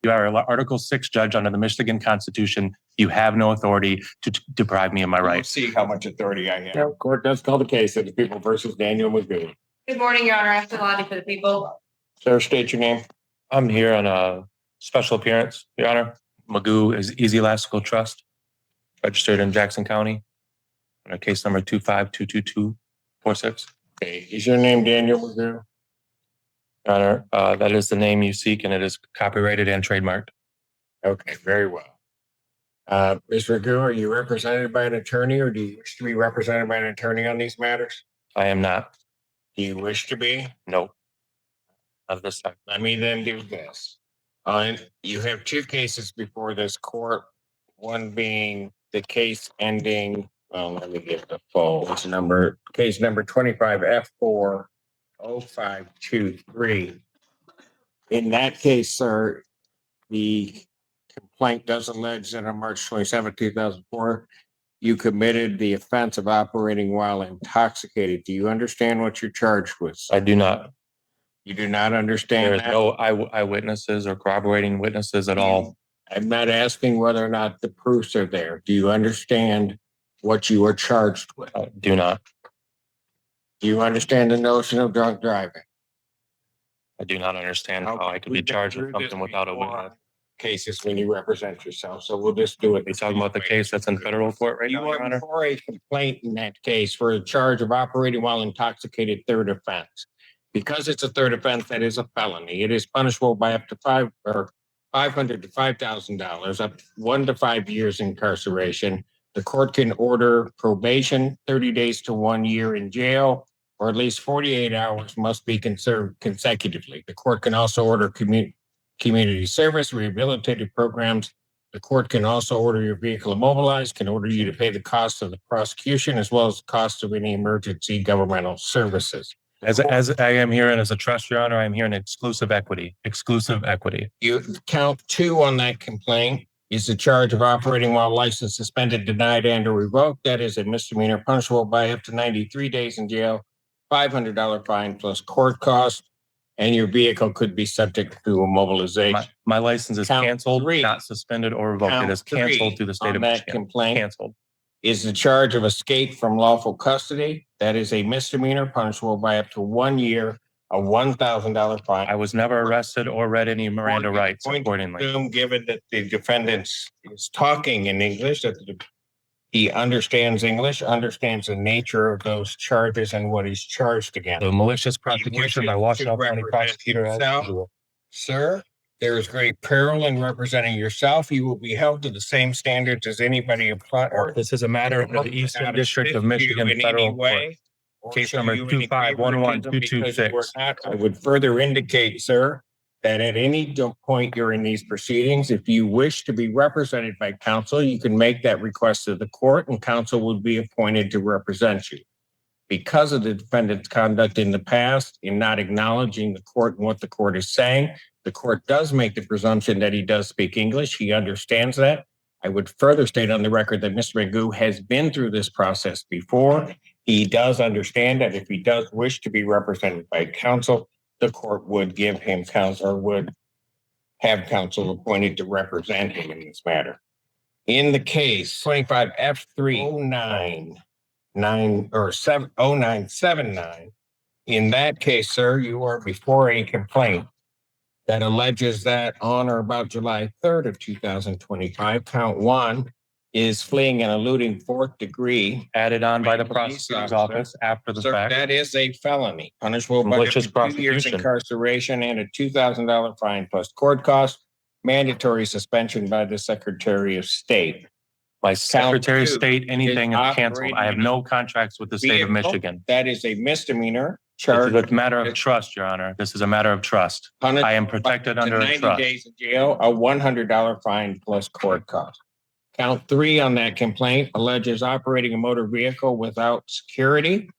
You are an Article 6 judge under the Michigan Constitution. You have no authority to deprive me of my rights. See how much authority I have. Court does call the case of the people versus Daniel Magoo. Good morning, Your Honor. After Lottie for the people. Sir, state your name. I'm here on a special appearance, Your Honor. Magoo is Easy Elastical Trust, registered in Jackson County, on case number 2522246. Okay, is your name Daniel Magoo? Your Honor, that is the name you seek, and it is copyrighted and trademarked. Okay, very well. Ms. Magoo, are you represented by an attorney, or do you wish to be represented by an attorney on these matters? I am not. Do you wish to be? No. Of this time. Let me then do this. You have two cases before this court, one being the case ending, let me get the full number, case number 25F40523. In that case, sir, the complaint does allege that on March 27, 2004, you committed the offense of operating while intoxicated. Do you understand what you're charged with? I do not. You do not understand There is that? no eyewitnesses or corroborating witnesses at all. I'm not asking whether or not the proofs are there. Do you understand what you are charged with? Do not. Do you understand the notion of drunk driving? I do not understand how I could be charged with something without a witness. Cases when you represent yourself, so we'll just do it. You're talking about the case that's in federal court right now, Your You Honor? are before a complaint in that case for a charge of operating while intoxicated, third offense. Because it's a third offense, that is a felony. It is punishable by up to $500 to $5,000, up to 1 to 5 years incarceration. The court can order probation, 30 days to 1 year in jail, or at least 48 hours must be conserved consecutively. The court can also order community service, rehabilitative programs. The court can also order your vehicle immobilized, can order you to pay the cost of the prosecution, as well as the cost of any emergency governmental services. As I am hearing as a trust, Your Honor, I'm hearing exclusive equity. Exclusive equity. You count 2 on that complaint is the charge of operating while license suspended, denied, and or revoked. That is a misdemeanor punishable by up to 93 days in jail, $500 fine plus court cost, and your vehicle could be subject to immobilization. My license is Count canceled, 3. not suspended or revoked. Count It is canceled 3 through the state on of that Michigan. complaint Canceled. is the charge of escape from lawful custody. That is a misdemeanor punishable by up to 1 year, a $1,000 fine. I was never arrested or read any Miranda rights accordingly. Given that the defendant is talking in English, that he understands English, understands the nature of those charges and what he's charged against. The malicious prosecution by Washington County prosecutor. as usual. Sir, there is great peril in representing yourself. You will be held to the same standards as anybody applied. This is a matter of the Eastern District of Michigan Federal Court. Case number 2511226. I would further indicate, sir, that at any point during these proceedings, if you wish to be represented by counsel, you can make that request to the court and counsel will be appointed to represent you. Because of the defendant's conduct in the past, in not acknowledging the court and what the court is saying, the court does make the presumption that he does speak English. He understands that. I would further state on the record that Mr. Magoo has been through this process before. He does understand that if he does wish to be represented by counsel, the court would give him counsel or would have counsel appointed to represent him in this matter. In the case 25F30979, in that case, sir, you are before a complaint that alleges that on or about July 3rd of 2025, count 1 is fleeing and eluding 4th degree. Added on by the prosecutor's office after the fact. That is a felony, punishable by Malicious 2 years prosecution. incarceration and a $2,000 fine plus court cost, mandatory suspension by the Secretary of State. By Secretary of 2 State, anything is canceled. I have no contracts with the state of Michigan. That is a misdemeanor This charge. is a matter of trust, Your Honor. This is a matter of trust. I am protected under a 90 trust. days in jail, a $100 fine plus court cost. Count 3 on that complaint alleges operating a motor vehicle without security.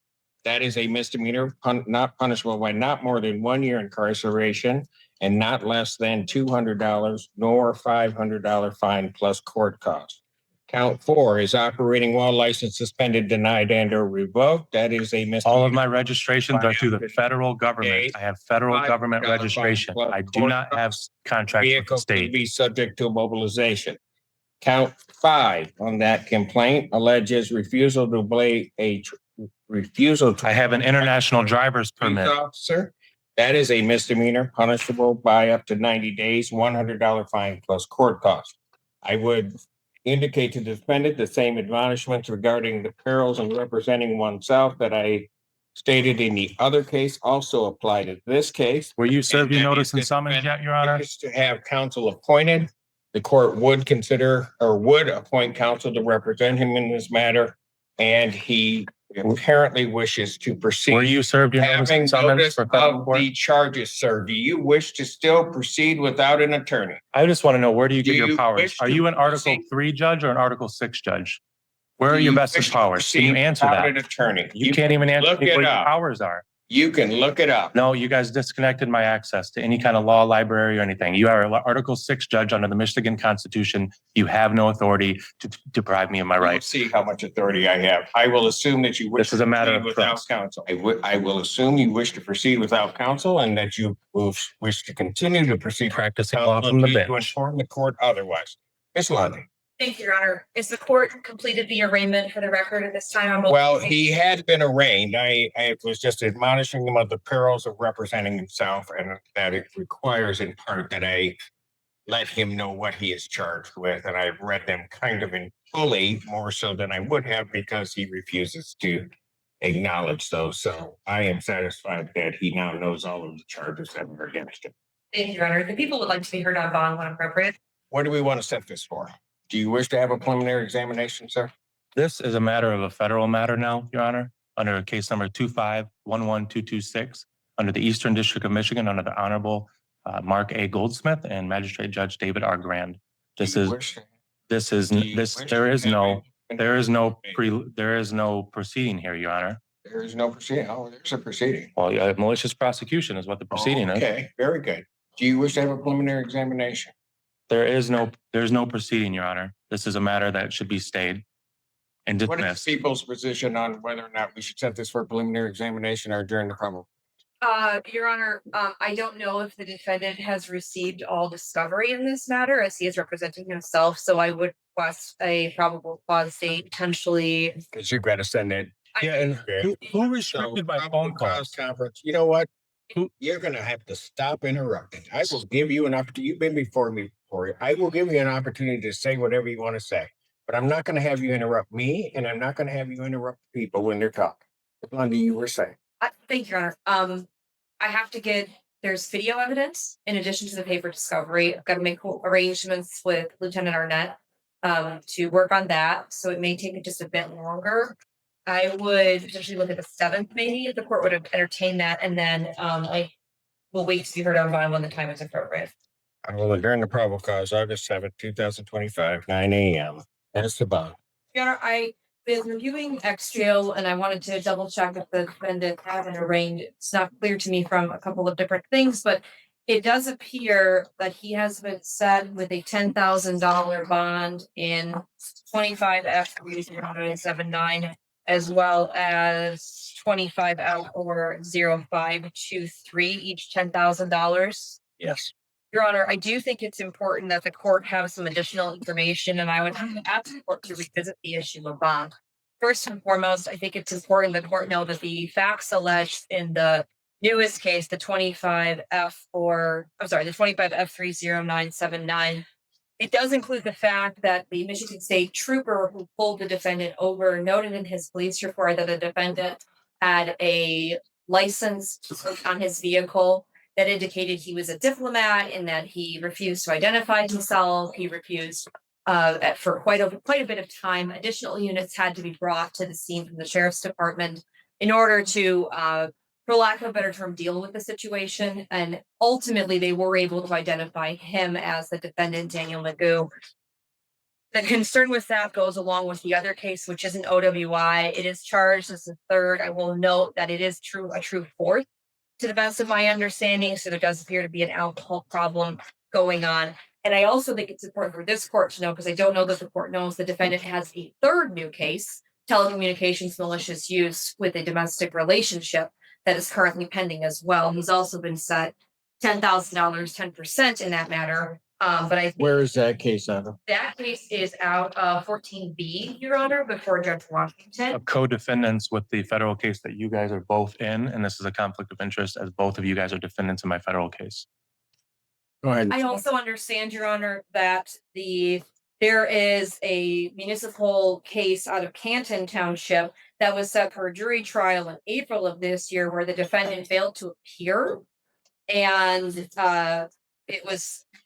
That is a misdemeanor, not punishable by not more than 1 year incarceration and not less than $200 nor $500 fine plus court cost. Count 4 is operating while license suspended, denied, and or revoked. That is a misdemeanor. All of my registrations are through the federal government. I have federal government registration. I do not have contracts with the Vehicle could state. be subject to mobilization. Count 5 on that complaint alleges refusal to obey refusal to I have an international driver's police permit. officer. That is a misdemeanor punishable by up to 90 days, $100 fine plus court costs. I would indicate to the defendant the same admonishments regarding the perils of representing oneself that I stated in the other case also apply to this case. Were you served your And that notice is and the summons yet, Your Honor? Is to have counsel appointed. The court would consider or would appoint counsel to represent him in this matter. And he apparently wishes to proceed. Were you served your notice Having and summons notice for federal of court? the charges, sir, do you wish to still proceed without an attorney? I just want to know, where do you get Do your you powers? wish Are to you an Article proceed? 3 judge or an Article 6 judge? Where Do are your you vested wish to powers? Can you proceed answer without that? an attorney. You can't even answer look me it what your up. powers are. You can look it up. No, you guys disconnected my access to any kind of law library or anything. You are an Article 6 judge under the Michigan Constitution. You have no authority to deprive me of my We'll rights. see how much authority I have. I will assume that you wish. This is a to matter proceed of without trust. counsel. I will assume you wish to proceed without counsel and that you will wish to continue to proceed. Practicing Counsel law from the to bench. inform the court otherwise. Ms. Lundy. Thank you, Your Honor. Is the court completed the arraignment for the record at this time? Well, he had been arraigned. I was just admonishing him of the perils of representing himself and that it requires in part that I let him know what he is charged with. And I've read them kind of in fully, more so than I would have because he refuses to acknowledge those. So I am satisfied that he now knows all of the charges that are against him. Thank you, Your Honor. The people would like to be heard on bond when appropriate. What do we want to set this for? Do you wish to have a preliminary examination, sir? This is a matter of a federal matter now, Your Honor, under case number 2511226, under the Eastern District of Michigan, under the Honorable Mark A. Goldsmith and Magistrate Judge David R. Grand. There is no proceeding here, Your Honor. There is no proceeding. Oh, there's a proceeding. Well, malicious prosecution is what the proceeding is. Okay, very good. Do you wish to have a preliminary examination? There's no proceeding, Your Honor. This is a matter that should be stayed and What is dismissed. people's position on whether or not we should set this for a preliminary examination or adjourn the problem? Your Honor, I don't know if the defendant has received all discovery in this matter as he is representing himself, so I would request a probable cause date potentially. Because you've got to send it. Yeah, and who restricted my phone calls? Conference. You know what? You're going to have to stop interrupting. I will give you an opportunity. You've been before me, Corey. I will give you an opportunity to say whatever you want to say, but I'm not going to have you interrupt me, and I'm not going to have you interrupt people when they're talking. Lundy, you were saying. Thank you, Your Honor. I have to there's video evidence in addition to the paper discovery. I've got to make arrangements with Lieutenant Arnett to work on that. So it may take just a bit longer. I would potentially look at the 7th, maybe, if the court would have entertained that. And then I will wait to be heard on bond when the time is appropriate. I will adjourn the probable cause August 7th, 2025, 9 a.m. That's the bond. Your Honor, I've been reviewing ex-jail and I wanted to double check if the defendant had been arraigned. It's not clear to me from a couple of different things, but it does appear that he has been set with a $10,000 bond in 25 F30979, as well as 25 L or 0523, each $10,000. Yes. Your Honor, I do think it's important that the court have some additional information, and I would ask the court to revisit the issue of bond. First and foremost, I think it's important the court know that the facts alleged in the newest case, the 25 F30979, it does include the fact that the Michigan State trooper who pulled the defendant over noted in his police report that the defendant had a license on his vehicle that indicated he was a diplomat and that he refused to identify himself. He refused for quite a bit of time. Additional units had to be brought to the scene from the sheriff's department in order to, for lack of a better term, deal with the situation. And ultimately, they were able to identify him as the defendant, Daniel Magoo. The concern with that goes along with the other case, which is an OWI. It is charged as a third. I will note that it is a true fourth, to the best of my understanding. So there does appear to be an alcohol problem going on. And I also think it's important for this court to know, because I don't know that the court knows, the defendant has a third new case, telecommunications malicious use with a domestic relationship, that is currently pending as well. He's also been set $10,000, 10% in that matter. But I think Where is that case out of? that case is out of 14B, Your Honor, before Judge Washington. Co-defendants with the federal case that you guys are both in, and this is a conflict of interest as both of you guys are defendants in my federal case. Go ahead. I also understand, Your Honor, that there is a municipal case out of Canton Township that was set for a jury trial in April of this year, where the defendant failed to appear. And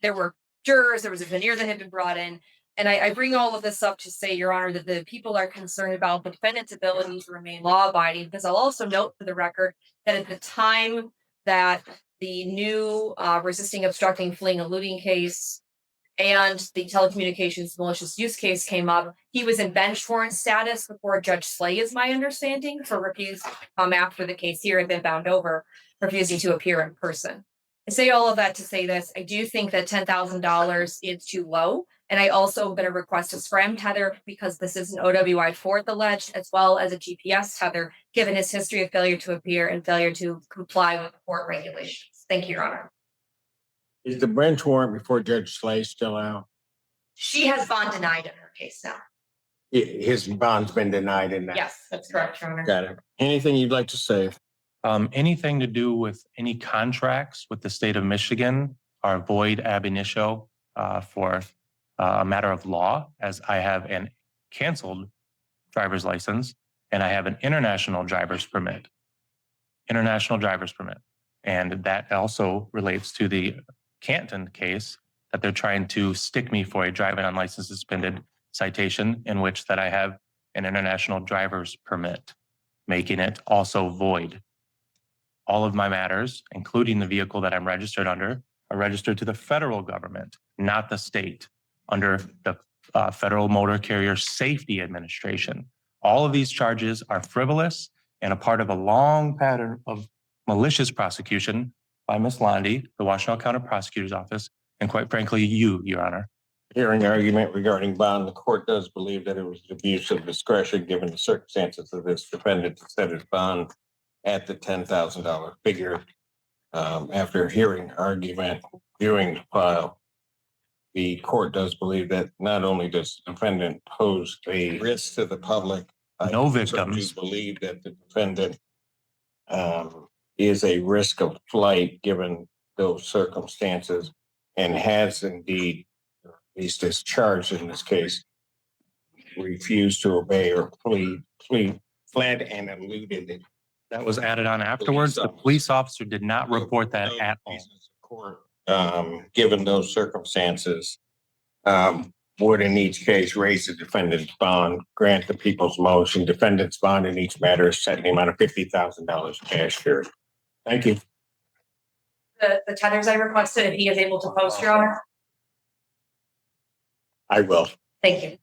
there were jurors, there was a veneer that had been brought in. And I bring all of this up to say, Your Honor, that the people are concerned about the defendant's ability to remain law-abiding, because I'll also note for the record that at the time that the new resisting, obstructing, fleeing, eluding case and the telecommunications malicious use case came up, he was in bench warrant status before Judge Slay, is my understanding, for refusing to come after the case here had been bound over, refusing to appear in person. I say all of that to say this. I do think that $10,000 is too low. And I also am going to request a SRAM tether, because this is an OWI 4th alleged, as well as a GPS tether, given his history of failure to appear and failure to comply with court regulations. Thank you, Your Honor. Is the bench warrant before Judge Slay still out? She has bond denied in her case now. His bond's been denied in that. Yes, that's correct, Your Honor. Got it. Anything you'd like to say? Anything to do with any contracts with the state of Michigan are void ab initio for a matter of law, as I have an canceled driver's license and I have an international driver's permit. And that also relates to the Canton case that they're trying to stick me for a driving unlicensed suspended citation, in which that I have an international driver's permit, making it also void. All of my matters, including the vehicle that I'm registered under, are registered to the federal government, not the state, under the Federal Motor Carrier Safety Administration. All of these charges are frivolous and a part of a long pattern of malicious prosecution by Ms. Londy, the Washtenaw County Prosecutor's Office, and quite frankly, you, Your Honor. Hearing argument regarding bond, the court does believe that it was an abuse of discretion, given the circumstances of this defendant, to set his bond at the $10,000 figure. After hearing argument, viewing the file, the court does believe that not only does the defendant pose a risk to the public, No I victims. believe that the defendant is a risk of flight given those circumstances, and has indeed, at least as charged in this case, refused to obey or fled and eluded it. That was added on afterwards. The police officer did not report that at all. Court, given those circumstances, would in each case raise the defendant's bond, grant the people's motion. Defendant's bond in each matter is set in the amount of $50,000 cash here. Thank you. The tethers I requested, if he is able to post, Your Honor. I will. Thank you.